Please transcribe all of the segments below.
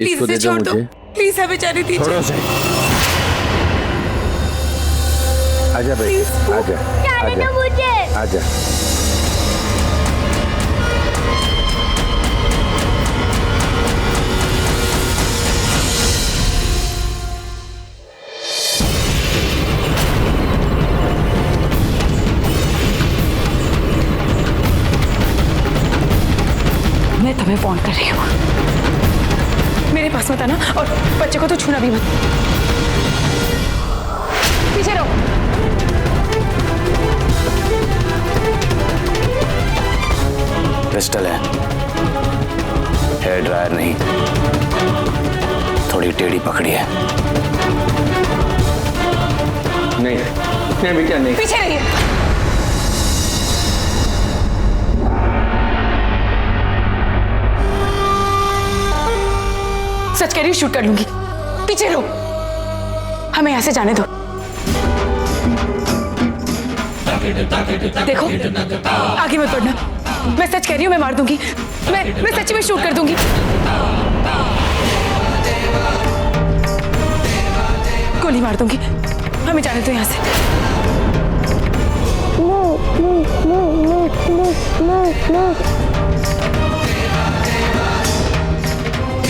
इसको दे दो मुझे। प्लीज हमें जाने दीजिए। छोड़ो से। आजा बेटी, आजा आजा मुझे आजा। मैं तुम्हें फोन कर रही हूँ, मेरे पास मत आना और बच्चे को तो छूना भी मत। पीछे रहो। पिस्टल है, हेयर ड्रायर नहीं। थोड़ी टेढ़ी पकड़ी है। नहीं नहीं बेटा नहीं। पीछे रहिए। सच कह रही हूँ, शूट कर लूंगी। पीछे रहो, हमें यहाँ से जाने दो। देखो आगे मत बढ़ना, मैं सच कह रही हूँ, मैं मार दूंगी। मैं सच में शूट कर दूंगी। गोली मार दूंगी। हमें जाने दो यहाँ से।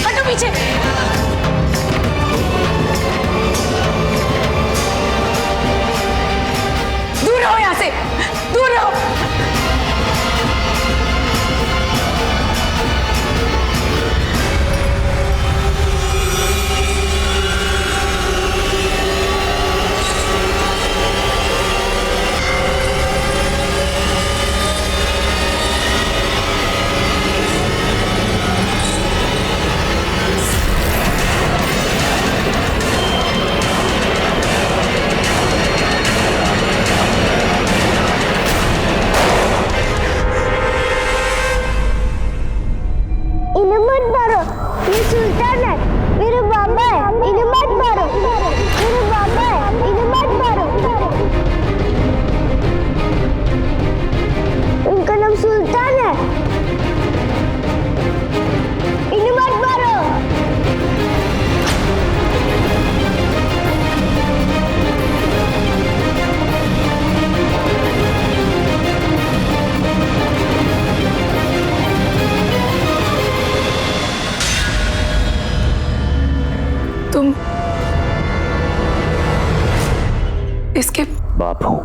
हटो पीछे। दूर रहो यहाँ से, दूर रहो। इन्हें मत मारो, ये सुल्तान है, मेरे बाबा है, इन्हें मत मारो, मेरे बाबा है, इन्हें मत मारो। इनका नाम सुल्तान है, इन्हें मत मारो। तुम इसके बाप हूं।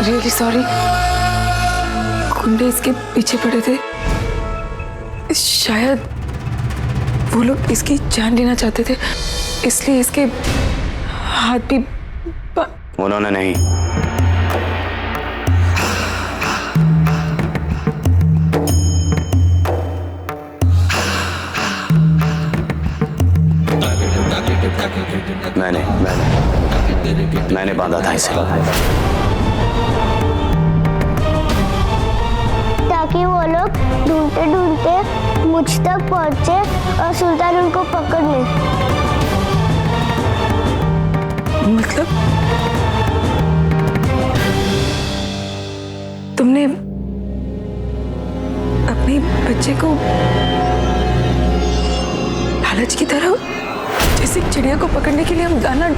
रियली सॉरी, गुंडे इसके पीछे पड़े थे। शायद वो लोग इसकी जान लेना चाहते थे, इसलिए इसके हाथ भी उन्होंने नहीं, मैंने बांधा था इसे, ताकि वो लोग ढूंढते ढूंढते मुझ तक पहुंचे और सुल्तान उनको पकड़ ले। मतलब तुमने अपने बच्चे को लालच की तरह जैसे चिड़िया को पकड़ने के लिए हम दाना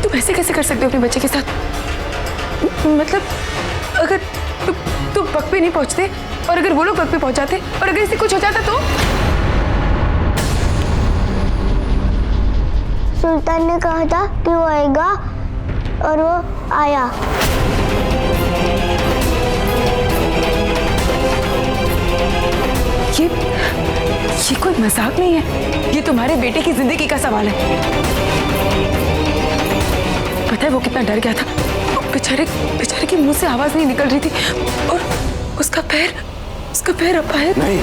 तुम ऐसे कैसे कर सकते हो अपने बच्चे के साथ? मतलब अगर तुम वक्त पे नहीं पहुंचते और अगर वो लोग वक्त पे पहुंचाते और अगर इसे कुछ हो जाता तो? सुल्तान ने कहा था कि वो आएगा और वो आया। ये कोई मजाक नहीं है, ये तुम्हारे बेटे की जिंदगी का सवाल है। पता है वो कितना डर गया था, बेचारे के मुंह से आवाज नहीं निकल रही थी और उसका पैर अपाहिज। नहीं,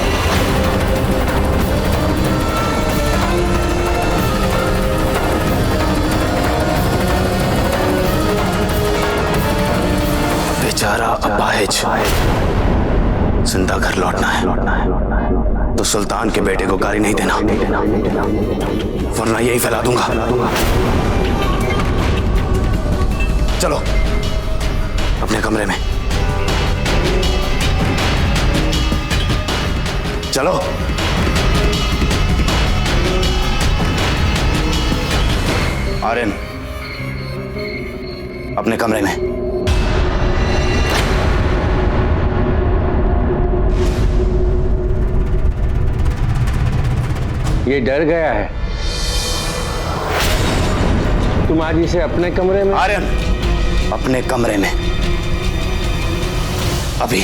बेचारा अपाहिज जिंदा घर लौटना है तो सुल्तान के बेटे को गाली नहीं देना, वरना यही फैला दूंगा। चलो अपने कमरे में, चलो। आर्यन अपने कमरे में। ये डर गया है। तुम आज इसे अपने कमरे में। आर्यन अपने कमरे में अभी।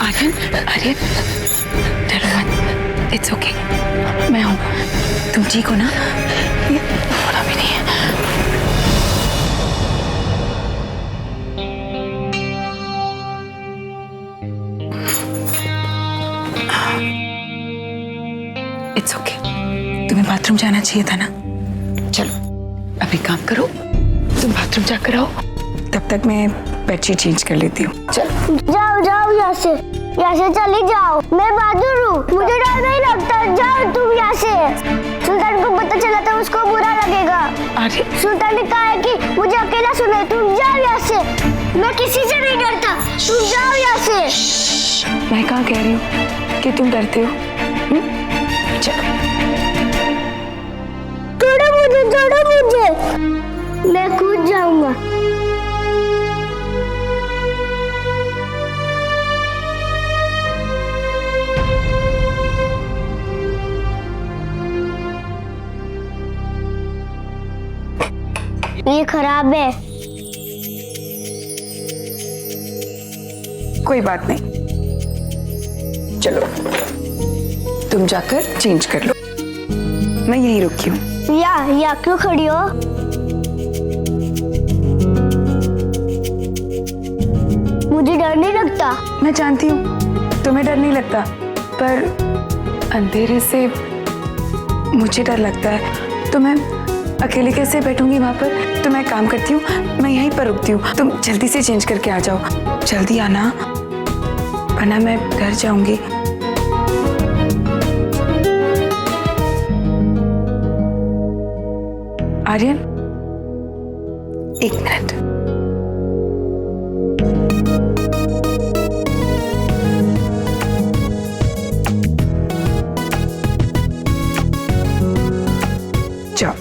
आर्यन, आर्यन, आर्यन, डरो मत, इट्स ओके, मैं हूँ। तुम ठीक हो ना? ये थोड़ा भी नहीं है। इट्स ओके, तुम्हें बाथरूम जाना चाहिए था ना? चलो अभी काम करो, तुम बाथरूम जाकर आओ, तब तक मैं बेडशीट चेंज कर लेती हूँ। चलो जाओ जाओ यहाँ से चली जाओ। मैं बहादुर हूँ, मुझे डर नहीं लगता। जाओ तुम यहाँ से। सुल्तान को पता चला तो उसको बुरा लगेगा। अरे सुल्तान ने कहा है कि मुझे अकेला सुने। तुम जाओ यहाँ से, मैं किसी से नहीं डरता। तुम जाओ यहाँ से। मैं कहाँ कह रही हूँ कि तुम डरते हो? चलो छोड़ो मुझे, मैं कूद जाऊंगा। ये खराब है। कोई बात नहीं, चलो तुम जाकर चेंज कर लो, मैं यहीं रुकी हूँ। या क्यों खड़ी हो? मुझे डर नहीं लगता। मैं जानती हूँ तुम्हें डर नहीं लगता, पर अंधेरे से मुझे डर लगता है। तो मैं अकेले कैसे बैठूंगी वहां पर? तो मैं काम करती हूँ, मैं यहीं पर रुकती हूँ। तुम जल्दी से चेंज करके आ जाओ, जल्दी आना, वरना मैं डर जाऊंगी। आर्यन, एक मिनट। जाओ।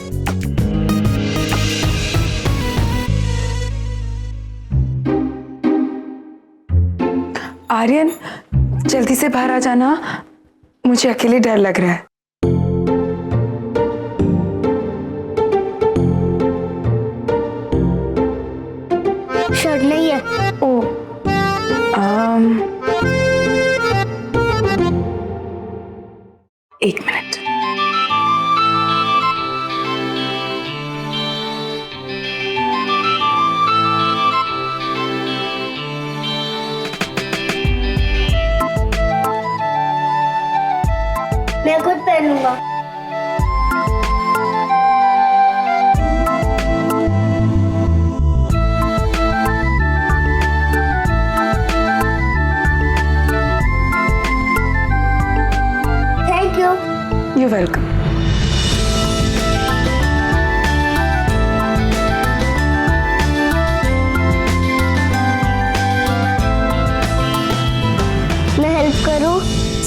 आर्यन, जल्दी से बाहर आ जाना, मुझे अकेले डर लग रहा है। शर्ट नहीं है। ओ, एक मिनट। मैं खुद पहनूंगा। You're welcome.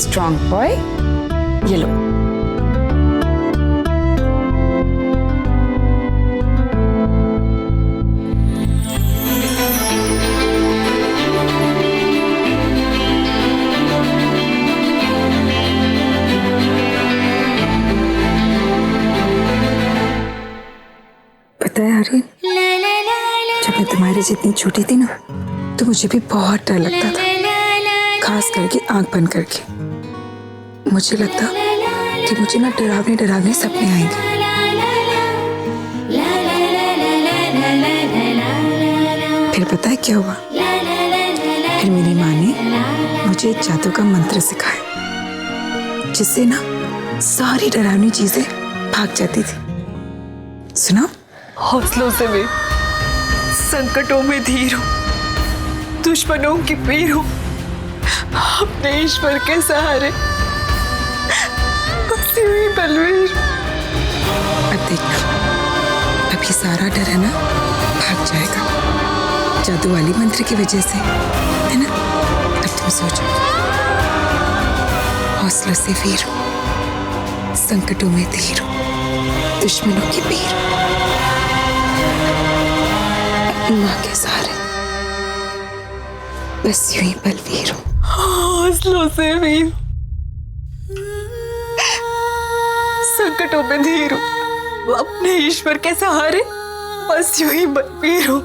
Strong boy. ये लो। पता है आर्यन, जब मैं तुम्हारी जितनी छोटी थी ना, तो मुझे भी बहुत डर लगता था, खास करके आंख बंद करके। मुझे लगता कि मुझे ना डरावने डरावने सपने आएंगे। फिर पता है क्या हुआ? फिर मेरी माँ ने मुझे एक जादू का मंत्र सिखाया, जिससे ना सारी डरावनी चीजें भाग जाती थी। सुना? हौसलों से भी, संकटों में धीर हो, दुश्मनों की पीर हो, अपने ईश्वर के सहारे बसी हुई बलवीर। अब देखना, अब ये सारा डर है ना भाग जाएगा, जादू वाली मंत्र की वजह से, है ना? अब तुम सोचो, हौसलों से वीर हो, संकटों में धीर हो, दुश्मनों की पीर हो, अपनी माँ के सहारे बस यूं ही बलवीर हो। हौसलों से वीर, संकटों में धीर हो, अपने ईश्वर के सहारे बस यूं ही बलवीर हो।